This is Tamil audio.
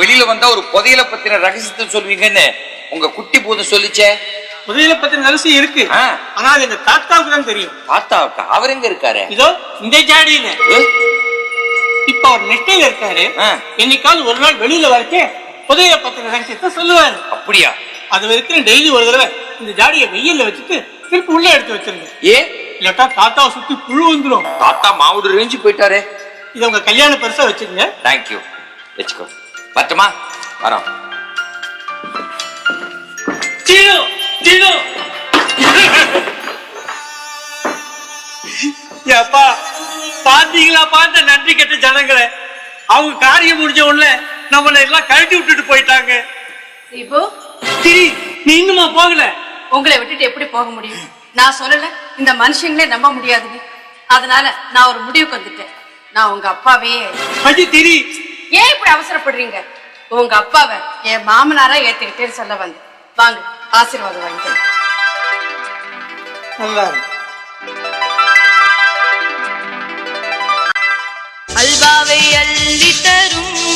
வெளியில வந்தா ஒரு புதையல பத்தின ரகசியத்தை சொல்வீங்கன்னு உங்க குட்டி பூதம் சொல்லிச்சே. புதையல பத்தின ரகசியம் இருக்கு, ஆனா அது எங்க தாத்தாவுக்கு தான் தெரியும். தாத்தாவுக்கு? அவர் எங்க இருக்காரு? இதோ இந்த ஜாடியில இப்ப அவர் நெட்டையில இருக்காரு. என்னைக்காவது ஒரு நாள் வெளியில வரைக்கும் புதையல பத்தின ரகசியத்தை சொல்லுவாரு. அப்படியா? அது வரைக்கும் டெய்லி ஒரு தடவை இந்த ஜாடியை வெயில்ல வச்சுட்டு திருப்பி உள்ள எடுத்து வச்சிருங்க. இல்லாட்டா தாத்தாவை சுத்தி புழு வந்துடும். தாத்தா மாவுடு ரேஞ்சு போயிட்டாரு. இதை உங்க கல்யாண பரிசா வச்சுக்கோங்க. தேங்க்யூ, வச்சுக்கோ. பட்டுமா வரோம். அப்பா பாத்தீங்களா, பார்த்த நன்றி கெட்ட ஜனங்களை. அவங்க காரியம் முடிஞ்ச உடனே நம்மள எல்லாம் கழட்டி விட்டுட்டு போயிட்டாங்க. நீ இன்னுமா போகல? உங்களை விட்டுட்டு எப்படி போக முடியும்? நான் சொல்லல, இந்த மனுஷங்களே நம்ப முடியாதுன்னு. அதனால நான் ஒரு முடிவுக்கு வந்துட்டேன். நான் உங்க அப்பாவே. ஏன் இப்படி அவசரப்படுறீங்க? உங்க அப்பாவை என் மாமனாரா ஏத்துக்கிட்டேன்னு சொல்ல வந்தேன். வாங்க, ஆசீர்வாதம் வாங்கிக்கிறேன். நல்லா